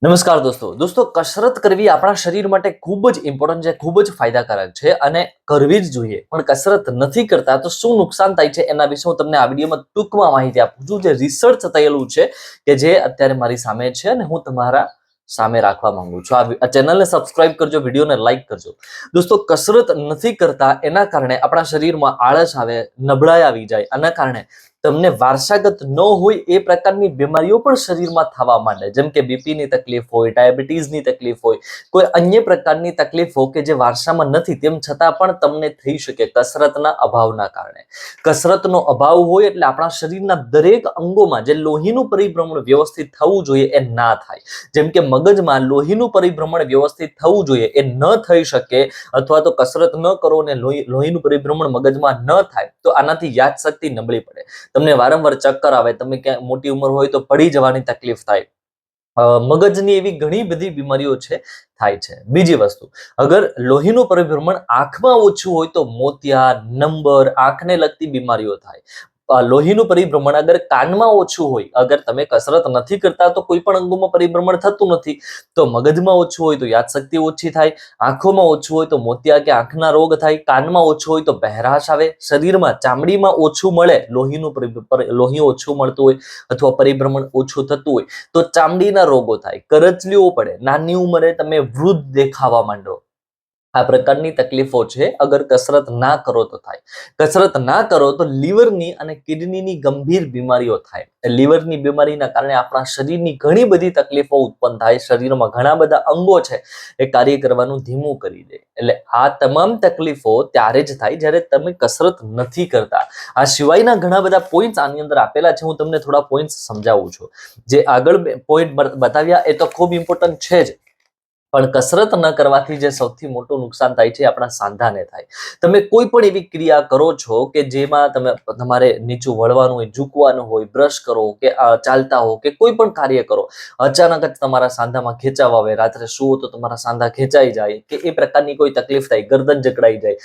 નમસ્કાર દોસ્તો કસરત કરવી આપણા શરીર માટે ખૂબ જ ઇમ્પોર્ટન્ટ છે, ખૂબ જ ફાયદાકારક છે અને કરવી જ જોઈએ. પણ કસરત નથી કરતા તો શું નુકસાન થાય છે એના વિશે હું તમને આ વિડીયોમાં ટૂંકમાં માહિતી આપું છું. જે રિસર્ચ થયેલું છે કે જે અત્યારે મારી સામે છે અને હું તમારા સામે રાખવા માંગુ છું. આ ચેનલને સબસ્ક્રાઇબ કરજો, વિડીયોને લાઈક કરજો. દોસ્તો, કસરત નથી કરતા એના કારણે આપણા શરીરમાં આળસ આવે, નબળાઈ આવી જાય. આના કારણે તમને વારસાગત ન હોય એ પ્રકારની બીમારીઓ પણ શરીરમાં થવા માંડે, જેમ કે બીપીની તકલીફ હોય, ડાયાબિટીસની તકલીફ હોય, કોઈ અન્ય પ્રકારની તકલીફો કે જે વારસામાં નથી તેમ છતાં પણ તમને થઈ શકે કસરતના અભાવના કારણે. કસરતનો અભાવ હોય એટલે આપણા શરીરના દરેક અંગોમાં જે લોહીનું પરિભ્રમણ વ્યવસ્થિત થવું જોઈએ એ ના થાય. જેમ કે મગજમાં લોહીનું પરિભ્રમણ વ્યવસ્થિત થવું જોઈએ એ ન થઈ શકે, અથવા તો કસરત ન કરો અને લોહીનું પરિભ્રમણ મગજમાં ન થાય તો આનાથી યાદશક્તિ નબળી પડે, તમને વારંવાર ચક્કર આવે, તમે ક્યાંક મોટી ઉંમર હોય તો પડી જવાની તકલીફ થાય. મગજની એવી ઘણી બધી બીમારીઓ થાય છે. બીજી વસ્તુ, અગર લોહીનું પરિભ્રમણ આંખમાં ઓછું હોય તો મોતિયા, નંબર, આંખને લગતી બીમારીઓ થાય. લોહીનું પરિભ્રમણ અગર કાનમાં ઓછું હોય, અગર તમે કસરત નથી કરતા તો કોઈ પણ અંગોમાં પરિભ્રમણ થતું નથી, તો મગજમાં ઓછું હોય તો યાદશક્તિ ઓછી થાય, આંખોમાં ઓછું હોય તો મોતિયા કે આંખના રોગ થાય, કાનમાં ઓછું હોય તો બહેરાશ આવે, શરીરમાં ચામડીમાં ઓછું મળે, લોહી ઓછું મળતું હોય અથવા પરિભ્રમણ ઓછું થતું હોય તો ચામડીના રોગો થાય, કરચલીઓ પડે, નાની ઉંમરે તમે વૃદ્ધ દેખાવા માંડો. આ પ્રકારની તકલીફો છે અગર કસરત ના કરો તો થાય. કસરત ના કરો તો લીવરની અને કિડનીની ગંભીર બીમારીઓ થાય. લીવરની બીમારીના કારણે આપણા શરીરની ઘણી બધી તકલીફો ઉત્પન્ન થાય. શરીરમાં ઘણા બધા અંગો છે એ કાર્ય કરવાનું ધીમું કરી દે. એટલે આ તમામ તકલીફો ત્યારે જ થાય જ્યારે તમે કસરત નથી કરતા. આ સિવાયના ઘણા બધા પોઈન્ટ્સ આની અંદર આપેલા છે, હું તમને થોડા પોઈન્ટ્સ સમજાવું છું. જે આગળ પોઈન્ટ બતાવ્યા એ તો ખૂબ ઇમ્પોર્ટન્ટ છે જ, પણ કસરત ન કરવાથી જે સૌથી મોટું નુકસાન થાય છે આપણા સાંધાને થાય. તમે કોઈ પણ એવી ક્રિયા કરો છો કે જેમાં તમારે નીચું વળવાનું હોય, ઝૂકવાનું હોય, બ્રશ કરો કે ચાલતા હો કે કોઈ પણ કાર્ય કરો, અચાનક જ તમારા સાંધામાં ખેંચાવ આવે, રાત્રે સુવો તો તમારા સાંધા ખેંચાઈ જાય કે એ પ્રકારની કોઈ તકલીફ થાય, ગરદન જકડાઈ જાય.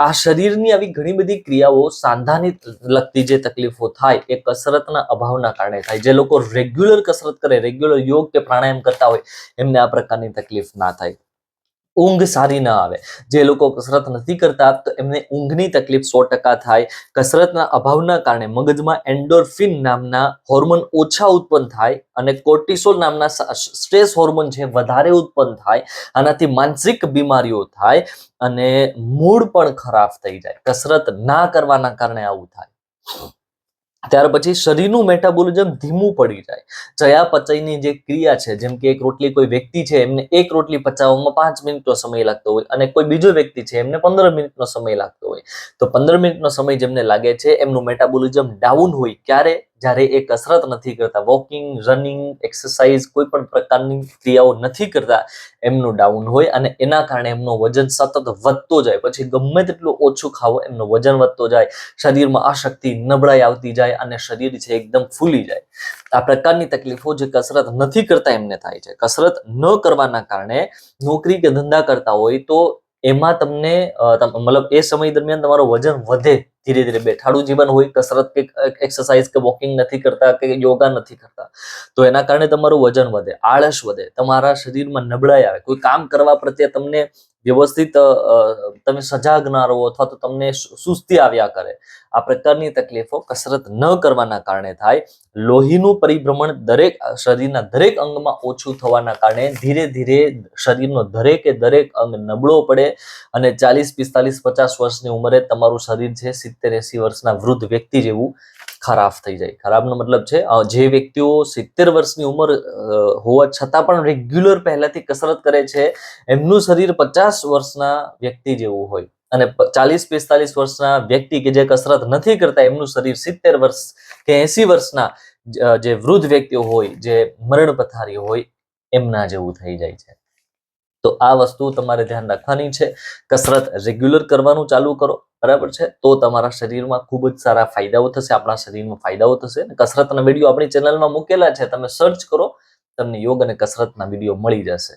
આ શરીરની આવી ઘણી બધી ક્રિયાઓ સાંધાની લગતી જે તકલીફો થાય એ કસરતના અભાવના કારણે થાય. જે લોકો રેગ્યુલર કસરત કરે, રેગ્યુલર યોગ કે પ્રાણાયામ કરતા હોય એમને આ પ્રકારની તકલીફ ના થાય. ઊંઘ સારી ના આવે. જે લોકો કસરત નથી કરતા તો એમને ઊંઘની તકલીફ 100% થાય. કસરતના અભાવના કારણે મગજમાં એન્ડોર્ફિન નામના હોર્મોન ઓછા ઉત્પન્ન થાય અને કોર્ટિસોલ નામના સ્ટ્રેસ હોર્મોન છે વધારે ઉત્પન્ન થાય. આનાથી માનસિક બીમારીઓ થાય અને મૂડ પણ ખરાબ થઈ જાય. કસરત ના કરવાના કારણે આવું થાય. ત્યાર પછી શરીરનું મેટાબોલિઝમ ધીમું પડી જાય. ચયાપચયની જે ક્રિયા છે, જેમ કે એક રોટલી કોઈ વ્યક્તિ છે એમને એક રોટલી પચાવવામાં 5 મિનિટનો સમય લાગતો હોય અને કોઈ બીજો વ્યક્તિ છે એમને 15 મિનિટનો સમય લાગતો હોય, તો 15 મિનિટનો સમય જેમને લાગે છે એમનું મેટાબોલિઝમ ડાઉન હોય. ક્યારે? જ્યારે એ કસરત નથી કરતા, વોકિંગ, રનિંગ, એક્સરસાઇઝ કોઈ પણ પ્રકારની ક્રિયાઓ નથી કરતા, એમનું ડાઉન હોય અને એના કારણે એમનું વજન સતત વધતો જાય. પછી ગમે તેટલું ઓછું ખાવો એમનું વજન વધતો જાય, શરીરમાં અશક્તિ, નબળાઈ આવતી જાય અને શરીર છે એકદમ ફૂલી જાય. આ પ્રકારની તકલીફો જે કસરત નથી કરતા એમને થાય છે. કસરત ન કરવાના કારણે નોકરી કે ધંધા કરતા હોય તો એમાં તમને મતલબ એ સમય દરમિયાન તમારું વજન વધે ધીરે ધીરે. બેઠાડું જીવન હોય, કસરત કે એક્સરસાઇઝ કે વોકિંગ નથી કરતા કે યોગા નથી કરતા તો એના કારણે તમારું વજન વધે, આળસ વધે, તમારા શરીરમાં નબળાઈ આવે, કોઈ કામ કરવા પ્રત્યે તમને વ્યવસ્થિત તમે સજાગ ના રહો અથવા તો તમને સુસ્તી આવ્યા કરે. આ પ્રકારની તકલીફો કસરત ન કરવાના કારણે થાય. લોહીનું પરિભ્રમણ શરીરના દરેક અંગમાં ઓછું થવાના કારણે ધીરે ધીરે શરીરનો દરેક અંગ નબળો પડે અને 40, 45, 50 વર્ષની ઉંમરે તમારું શરીર છે 70, 80 વર્ષના વૃદ્ધ વ્યક્તિ જેવું ખરાબ થઈ જાય. ખરાબનો મતલબ છે જે વ્યક્તિઓ 70 વર્ષની ઉંમર હોવા છતાં પણ રેગ્યુલર પહેલાથી કસરત કરે છે એમનું શરીર 50 વર્ષના વ્યક્તિ જેવું હોય અને 40-45 વર્ષના વ્યક્તિ કે જે કસરત નથી કરતા એમનું શરીર 70 વર્ષ કે 80 વર્ષના જે વૃદ્ધ વ્યક્તિઓ હોય, જે મરણ પથારી હોય એમના જેવું થઈ જાય છે. તો આ વસ્તુ તમારે ધ્યાન રાખવાની છે. કસરત રેગ્યુલર કરવાનું ચાલુ કરો, બરાબર છે, તો તમારા શરીરમાં ખૂબ જ સારા ફાયદાઓ થશે, આપણા શરીરમાં ફાયદાઓ થશે. કસરતના વિડીયો આપણી ચેનલમાં મૂકેલા છે, તમે સર્ચ કરો, તમને યોગ અને કસરતના વિડીયો મળી જશે.